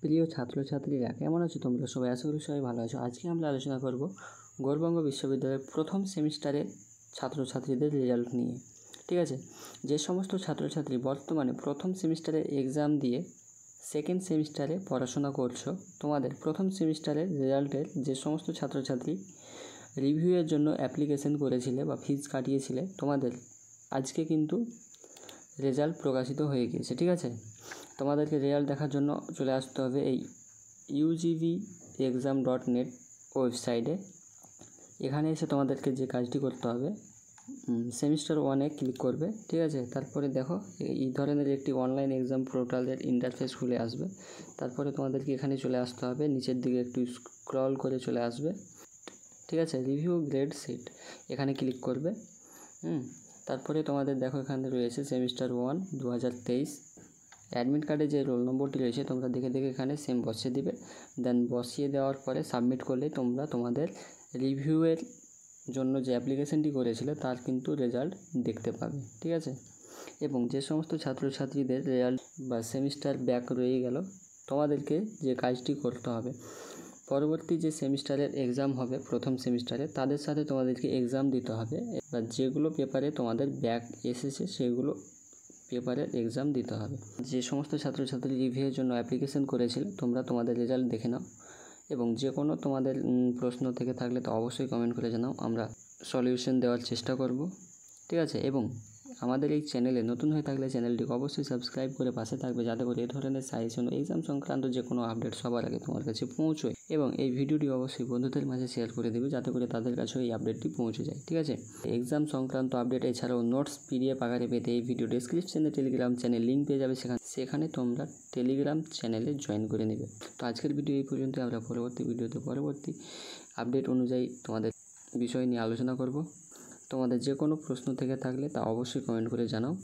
প্রিয় ছাত্রছাত্রীরা কেমন আছো তোমরা সবাই? আশা করি সবাই ভালো আছো। আজকে আমরা আলোচনা করব গৌড়বঙ্গ বিশ্ববিদ্যালয়ের প্রথম সেমিস্টারের ছাত্রছাত্রীদের রেজাল্ট নিয়ে। ঠিক আছে, যে সমস্ত ছাত্রছাত্রী বর্তমানে প্রথম সেমিস্টারে এক্সাম দিয়ে সেকেন্ড সেমিস্টারে পড়াশোনা করছো, তোমাদের প্রথম সেমিস্টারের রেজাল্টের যে সমস্ত ছাত্রছাত্রী রিভিউয়ের জন্য অ্যাপ্লিকেশন করেছিলে বা ফিজ কাটিয়েছিলে, তোমাদের আজকে কিন্তু রেজাল্ট প্রকাশিত হয়ে গিয়েছে। ঠিক আছে, তোমাদেরকে রেজাল্ট দেখার জন্য চলে আসতে হবে এই ugvexam.net ওয়েবসাইটে। এখানে এসে তোমাদেরকে যে কাজটি করতে হবে, সেমিস্টার 1-এ ক্লিক করবে। ঠিক আছে, তারপরে দেখো এই ধরনের একটি অনলাইন এক্সাম পোর্টালের ইন্টারফেস খুলে আসবে। তারপরে তোমাদেরকে এখানে চলে আসতে হবে, নিচের দিকে একটু স্ক্রল করে চলে আসবে। ঠিক আছে, রিভিউ গ্রেড শিট এখানে ক্লিক করবে। তারপরে তোমাদের দেখো এখানে রয়েছে সেমিস্টার 1 2023 অ্যাডমিট কার্ডে যে রোল নম্বরটি রয়েছে তোমরা দেখে এখানে সেম বসিয়ে দিবে। দেন বসিয়ে দেওয়ার পরে সাবমিট করলেই তোমরা তোমাদের রিভিউয়ের জন্য যে অ্যাপ্লিকেশনটি করেছিলে তার কিন্তু রেজাল্ট দেখতে পাবে। ঠিক আছে, এবং যে সমস্ত ছাত্রছাত্রীদের রেজাল্ট বা সেমিস্টার ব্যাক রয়ে গেল, তোমাদেরকে যে কাজটি করতে হবে, পরবর্তী যে সেমিস্টারের এক্সাম হবে প্রথম সেমিস্টারে, তাদের সাথে তোমাদেরকে এক্সাম দিতে হবে। এবার যেগুলো পেপারে তোমাদের ব্যাক এসেছে সেগুলো পেপারের এক্সাম দিতে হবে। যে সমস্ত ছাত্রছাত্রী রিভিউয়ের জন্য অ্যাপ্লিকেশন করেছিল, তোমরা তোমাদের রেজাল্ট দেখে নাও এবং যে কোনো তোমাদের প্রশ্ন থেকে থাকলে তো অবশ্যই কমেন্ট করে জানাও, আমরা সলিউশন দেওয়ার চেষ্টা করব। ঠিক আছে, এবং আমাদের এই চ্যানেলে নতুন হয়ে থাকলে চ্যানেলটিকে অবশ্যই সাবস্ক্রাইব করে পাশে থাকবে, যাতে করে এই ধরনের সাজেশন এক্সাম সংক্রান্ত যে কোনো আপডেট সবার আগে তোমার কাছে পৌঁছয়। এবং এই ভিডিওটি অবশ্যই বন্ধুদের মাঝে শেয়ার করে দেবে, যাতে করে তাদের কাছেও এই আপডেটটি পৌঁছে যায়। ঠিক আছে, এক্সাম সংক্রান্ত আপডেট এছাড়াও নোটস পিডিএফ আকারে পেতে এই ভিডিও ডেসক্রিপশনে টেলিগ্রাম চ্যানেল লিঙ্ক পেয়ে যাবে, সেখানে তোমরা টেলিগ্রাম চ্যানেলে জয়েন করে নেবে। তো আজকের ভিডিও এই পর্যন্ত। আমরা পরবর্তী ভিডিওতে পরবর্তী আপডেট অনুযায়ী তোমাদের বিষয় নিয়ে আলোচনা করব। তোমাদের যে কোনো প্রশ্ন থেকে থাকলে তা অবশ্যই কমেন্ট করে জানাও।